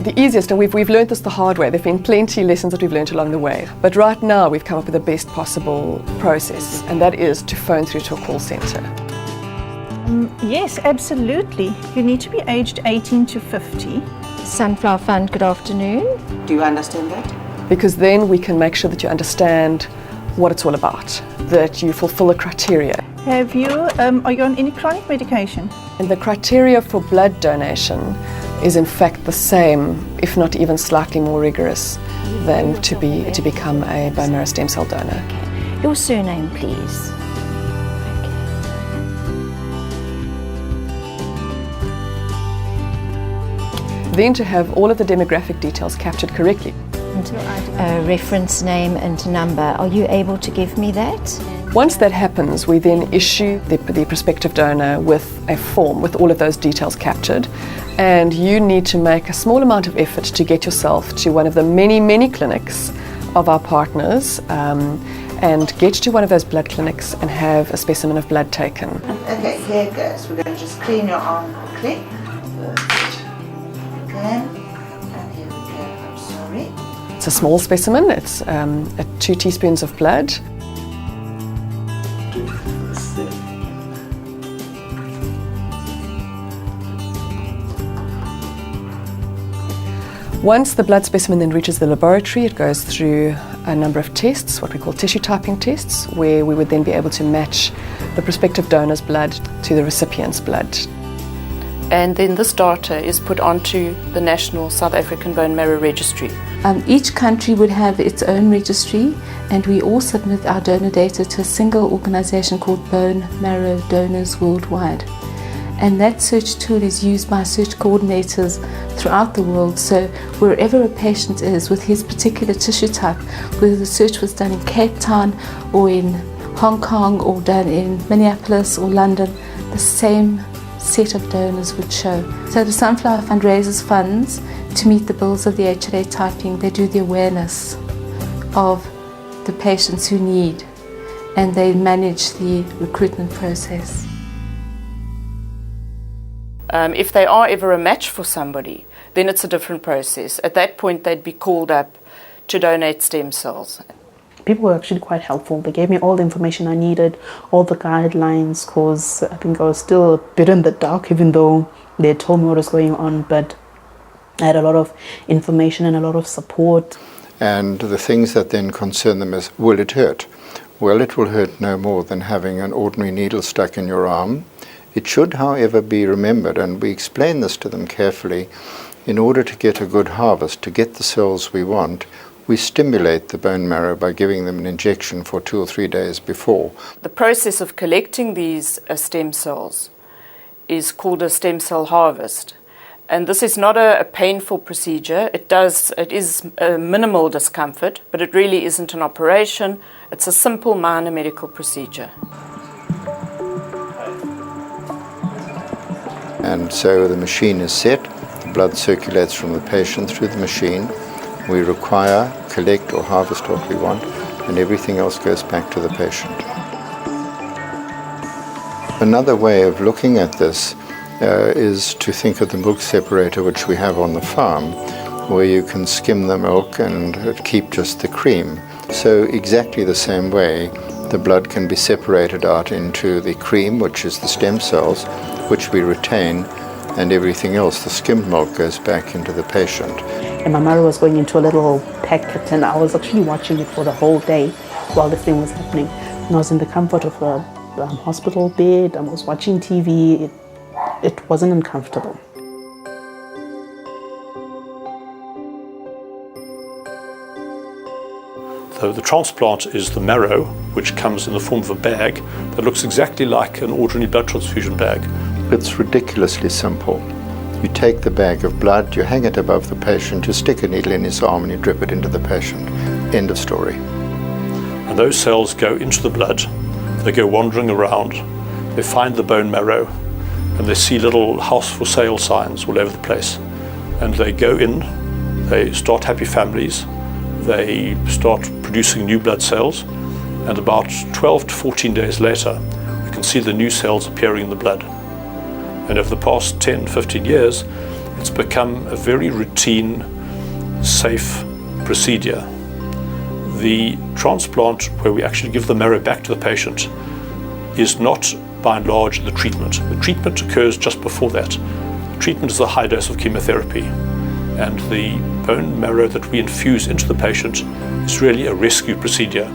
The easiest, and we've learned this the hard way. There have been plenty of lessons that we've learned along the way. But right now we've come up with the best possible process, and that is to phone through to a call centre. Yes, absolutely. You need to be aged 18 to 50. Sunflower Fund, good afternoon. Do you understand that? Because then we can make sure that you understand what it's all about, that you fulfil the criteria. Are you on any chronic medication? And the criteria for blood donation is in fact the same, if not even slightly more rigorous, than to become a bone marrow stem cell donor. Okay. Your surname, please. Then to have all of the demographic details captured correctly. Reference name and number. Are you able to give me that? Once that happens, we then issue the prospective donor with a form with all of those details captured, and you need to make a small amount of effort to get yourself to one of the many clinics of our partners and get to one of those blood clinics and have a specimen of blood taken. Okay, here it goes. We're going to just clean your arm quickly. Okay, and here we go. I'm sorry. It's a small specimen. It's 2 teaspoons of blood. Once the blood specimen then reaches the laboratory, it goes through a number of tests, what we call tissue typing tests, where we would then be able to match the prospective donor's blood to the recipient's blood. And then this data is put onto the National South African Bone Marrow Registry. Each country would have its own registry, and we all submit our donor data to a single organisation called Bone Marrow Donors Worldwide. And that search tool is used by search coordinators throughout the world. So wherever a patient is with his particular tissue type, whether the search was done in Cape Town or in Hong Kong or done in Minneapolis or London, the same set of donors would show. So the Sunflower Fund raises funds to meet the bills of the HLA typing. They do the awareness of the patients who need, and they manage the recruitment process. If they are ever a match for somebody, then it's a different process. At that point, they'd be called up to donate stem cells. People were actually quite helpful. They gave me all the information I needed, all the guidelines, because I think I was still a bit in the dark, even though they told me what was going on, but I had a lot of information and a lot of support. And the things that then concern them is, will it hurt? Well, it will hurt no more than having an ordinary needle stuck in your arm. It should, however, be remembered, and we explain this to them carefully, in order to get a good harvest, to get the cells we want, we stimulate the bone marrow by giving them an injection for 2 or 3 days before. The process of collecting these stem cells is called a stem cell harvest. And this is not a painful procedure. It is a minimal discomfort, but it really isn't an operation. It's a simple minor medical procedure. And so the machine is set, the blood circulates from the patient through the machine. We require, collect or harvest what we want, and everything else goes back to the patient. Another way of looking at this is to think of the milk separator which we have on the farm, where you can skim the milk and keep just the cream. So exactly the same way, the blood can be separated out into the cream, which is the stem cells, which we retain, and everything else, the skimmed milk, goes back into the patient. And my marrow was going into a little packet, and I was actually watching it for the whole day while this thing was happening. And I was in the comfort of a hospital bed, I was watching TV. It wasn't uncomfortable. So the transplant is the marrow, which comes in the form of a bag that looks exactly like an ordinary blood transfusion bag. It's ridiculously simple. You take the bag of blood, you hang it above the patient, you stick a needle in his arm and you drip it into the patient. End of story. And those cells go into the blood, they go wandering around, they find the bone marrow, and they see little house for sale signs all over the place. And they go in, they start happy families, they start producing new blood cells, and about 12 to 14 days later, we can see the new cells appearing in the blood. And over the past 10, 15 years, It's become a very routine, safe procedure. The transplant, where we actually give the marrow back to the patient, is not by and large the treatment. The treatment occurs just before that. The treatment is a high dose of chemotherapy, and the bone marrow that we infuse into the patient is really a rescue procedure.